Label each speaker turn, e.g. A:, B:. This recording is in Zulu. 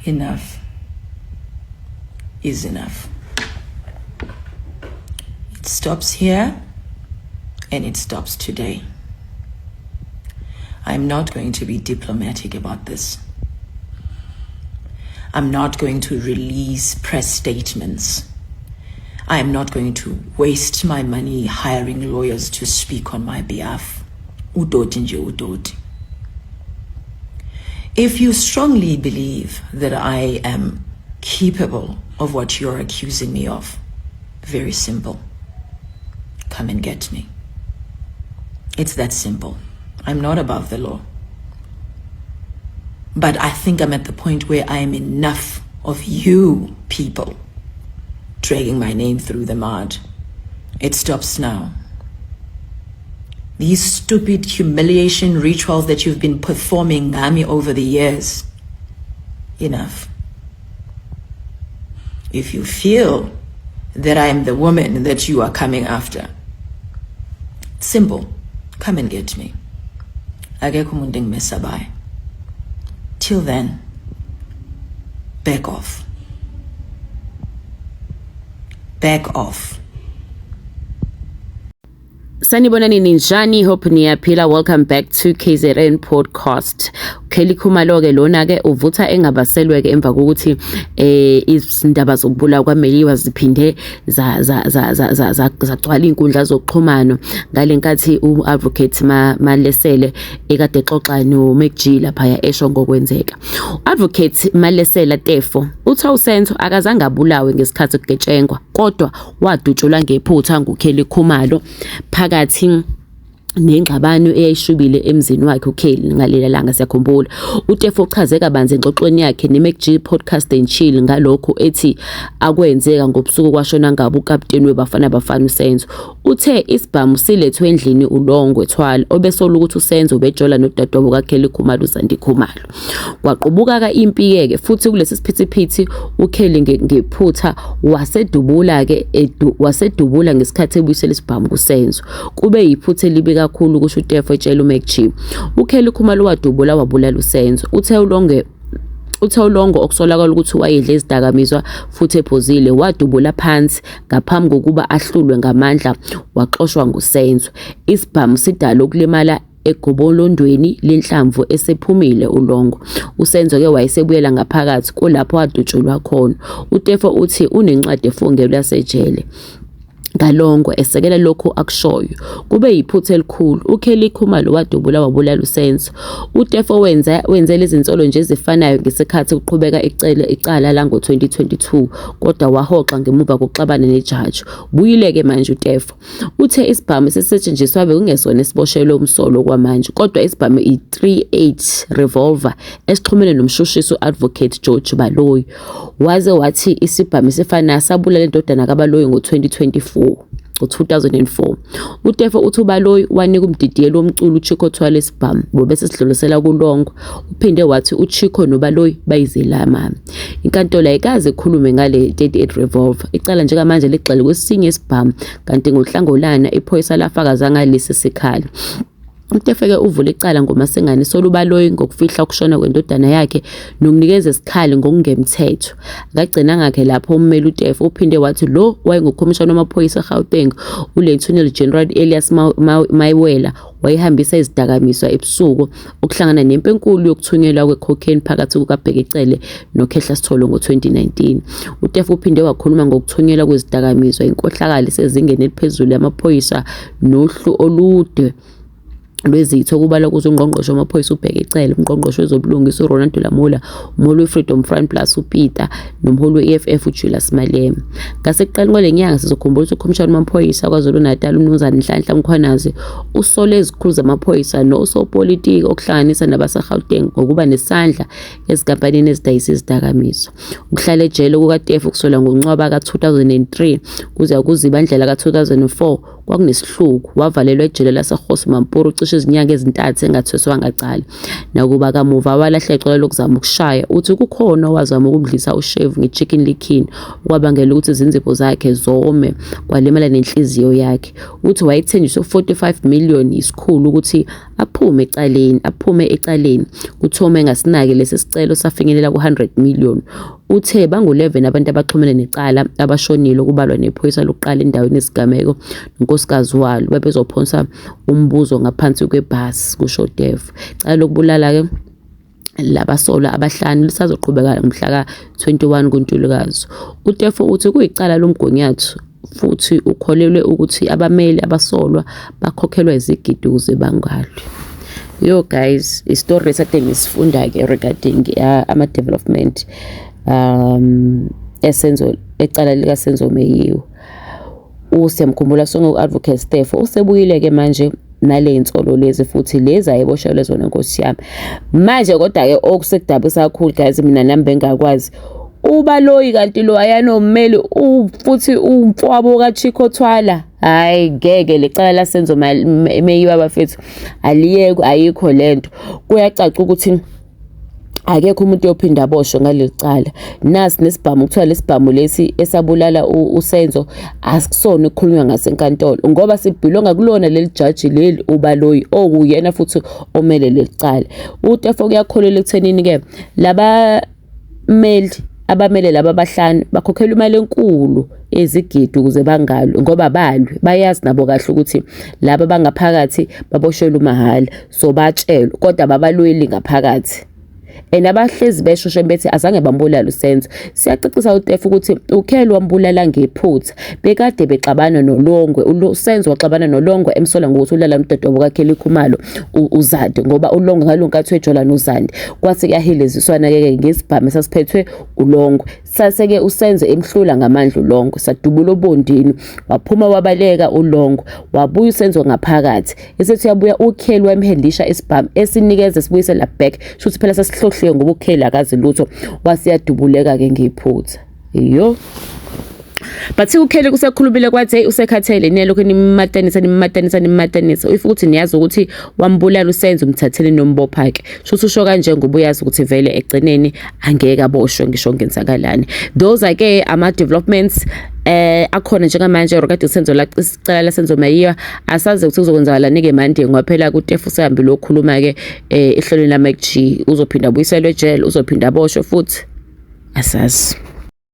A: enough is enough. It stops here and it stops today. I'm not going to be diplomatic about this. I'm not going to release press statements. I am not going to waste my money hiring lawyers to speak on my behalf. Udoti nje udoti. If you strongly believe that I am capable of what you're accusing me of, very simple. Come and get me. It's that simple. I'm not above the law. But I think I'm at the point where I am enough of you people dragging my name through the mud. It stops now. These stupid humiliation rituals that you've been performing ngami over the years. Enough. If you feel that I am the woman that you are coming after, simple. Come and get me. Akekho umuntu engimesabayo. Till then, back off. Back off.
B: Sanibonani ninjani, hope niyaphila. Welcome back to KZN podcast. Kelly Khumalo ke lona ke uvutha engabaselwe ke emva kokuthi izindaba zokubulawa kwaMeliwa ziphinde zagcwala inkundla zokuxhumana ngalenkathi uadvocate Malesela ekade exoxa no McG lapha esho ngokwenzeka. Advocate Malesela Tefo uthi uSenzo akazange abulawe ngesikhathi kugetshengwa kodwa wadutshulwa ngephutha nguKelly Khumalo phakathi nengxabano eyayishubile emzini wakhe uKelly ngalela langa siyakhumbula. uTefo uchaze kabanzi engxoxweni yakhe neMcG podcast and chill ngalokho ethi akwenzeka ngobusuku kwashona ngabo ukapteni weBafana uSenzo. Uthe isibhamu silethwe endlini uLongwe Thwala obesola ukuthi uSenzo ubejola nodadewabo kaKelly Khumalo uZandi Khumalo. Kwaqubuka ka impi ke futhi kulesi siphithiphithi uKelly ngephutha wasedubula ngesikhathi ebuyisela isibhamu kuSenzo. Kube yiphutha elibe kakhulu kusho uTefo etshela uMcG. uKelly Khumalo wadubula wabulala uSenzo. Uthe uLongo okusolakala ukuthi wayedla izidakamizwa futhi ephozile wadubula phansi ngaphambi kokuba ahlulwe ngamandla waxoshwa nguSenzo. Isibhamu sidala ukulimala egobolondweni lenhlamvu esephumile uLongo. uSenzo ke wayesebuyela ngaphakathi kulapho wadutshulwa khona. uTefo uthi unencwadi efungelwe yasejele ngalongo esekela lokho akushoyo. Kube yiphutha elikhulu. uKelly Khumalo wadubula wabulala uSenzo. uTefo wenze lezi zinsolo nje ezifanayo ngesikhathi uqhubeka icala la ngo-2022 kodwa wahoxa ngemuva kokuxabana nejaji. Buyileke manje uTefo. Uthe isibhamu sisetshenziswa bekungesona isiboshelo umsolo kwamanje kodwa isibhamu i-38 revolver esixhumene nomshushisi uadvocate George Baloyi. Waze wathi isibhamu sifana sabulala indodana kaBaloyi ngo-2024. Ngo-2004 uTefo uthi uBaloyi wanika umdidiyelo womculo uChicco Thwala isibhamu bese sidlulisela kuLongo. Uphinde wathi uChicco noBaloyi bayizelama. Inkantolo ayikaze ikhulume ngale 38 revolver. Icala njengamanje ligxile kwesinye isibhamu kanti ngohlangolana iphoyisa lafakaza ngalesi sikhali. uTefo ke uvule icala ngomasengane soluBaloyi ngokufihla ukushona kwendodana yakhe nokunikeza isikhali ngokungemthetho. Akagcina ngakhe lapho ummeli uTefo uphinde wathi lo wayengukhomishana wamaphoyisa eGauteng uLieutenant General Elias Mayiwela wayehambisa izidakamizwa ebusuku ukuhlangana nempi enkulu yokuthunyelwa kwecocaine phakathi kukaBhekicele noKhehla Sithole ngo-2019. uTefo uphinde wakhuluma ngokuthunyelwa kwezidakamizwa inkohlakalo sezingeni eliphezulu yamaphoyisa nohlu olude lwezitho kubala kuzo ungqongqoshe wamaphoyisa uBhekicele, umngqongqoshe wezobulungiswa uRonald Lamula, umholi weFreedom Front Plus uPeter nomholi weEFF uJulius Malema. Ngasekuqaleni kwalenyanga sizokhumbula ukuthi ukhomishana wamaphoyisa kwaZulu-Natal uMnumzane Nhlanhla Mkhwanazi usole izikhulu zamaphoyisa nosopolitiki okuhlanganisa nabaseGauteng ngokuba nesandla ezikampanini ezidayisa izidakamizwa. Ukuhlala ejele kukaTefo kusola ngoNcwaba ka-2003 kuze kuzibandlela ka-2004 kwakunesihluku, wavalelwa ejele laseGosi-Mampuru cishe izinyanga ezintathu engathweswanga cala. Nakuba kamuva walahla icala lokuzama ukushaya, uthi kukhona owazama ukumdlisa ushevu nge-chicken licken okwabangela ukuthi izinzipho zakhe zome kwalimala nenhliziyo yakhe. Uthi wayethenjiswe 45 million isikhulu ukuthi aphume ecaleni. Kuthome engasinaki lesi sicelo safinyelela ku-100 million. Uthe bangu-11 abantu abaxhumene necala abashonile kubalwa nephoyisa lokuqala endaweni yesigameko nonkosikazi walo babezophonsa umbuzo ngaphansi kwebhasi, kusho Tefo. Icala lokubulala-ke labasolwa abahlanu lisazoqhubeka ngomhla ka-21 kuNtulikazi. uTefo uthi kuyicala lomgunyathi futhi ukholelwe ukuthi abameli abasolwa bakhokhelwa izigidi ukuze bangalwe. Yo guys, istory esade ngisifunda-ke regarding ama-development ecala likaSenzo Meyiwe. Siyamkhumbula songo-advocate Tefo usebuyile-ke manje nale insolo lezi futhi lezi ayeboshelwe zona nkosi yami manje. Kodwa-ke okusekudabisa kakhulu guys, mina nami bengakwazi ubaloyi kanti lo ayanommeli futhi umfowabo kaChicco Twala. Hayi ngeke lecala laSenzo Meyiwe bafethu aliyekho, ayikho lento. Kuyacaca ukuthi akekho umuntu oyophinda aboshwe ngaleli cala. Nasi nesibhamu kuthiwa lesibhamu lesi esabulala uSenzo asikusona ukukhulunywa ngasenkantolo ngoba sibhilonga kulona leli jaji leli ubaloyi okuyena futhi omele leli cala. uTefo kuyakholela ekuthenini-ke laba meli abamele laba abahlanu bakhokhela imali enkulu ezigidi ukuze bangalwe ngoba balwe bayazi nabo kahle ukuthi laba bangaphakathi baboshelwe umahala, so batshelwe kodwa babalweli ngaphakathi. Abahlezi beshoshe bethi azange bambulala uSenzo. Siyacacisa uTefo ukuthi uKheli wambulala ngephutha. Bekade bexabana noLongwe. uSenzo waxabana noLongwe emsola ngokuthi ulala umdodebo kaKheli Khumalo uZande ngoba uLongwe ngalonkathi wejola noZande. Kwathi kuyahileziswana-ke ngesibhamu esasiphethwe uLongwe. Sase-ke uSenzo emhlula ngamandla uLongwe. Sadubula obondini waphuma wabaleka uLongwe. Wabuya uSenzo ngaphakathi. Esethi yabuya uKheli wamhendisha isibhamu esinikeza sibuyisela back. Shuthi phela sasihlohle ngoba uKheli akazi lutho wasiyadubuleka-ke ngephutha. Yo. But uKheli kusekhulumile kwathi hey usekhathele nelokho nimmatanisa if ukuthi niyazi ukuthi wambulala uSenzo umthathele nombopha-ke. Shuthi usho kanje ngoba uyazi ukuthi vele egcineni angeke aboshwe ngisho ngenzakalani. Those are-ke ama-developments akhona njengamanje regarding uSenzo icala laSenzo Meyiwe. Asazi ukuthi kuzokwenzakalani-ke manje ngoba phela kuTefo usehambile okhuluma-ke ehlelweni laMacG uzophinda abuyiselwe ejele, uzophinda aboshwe futhi asazi.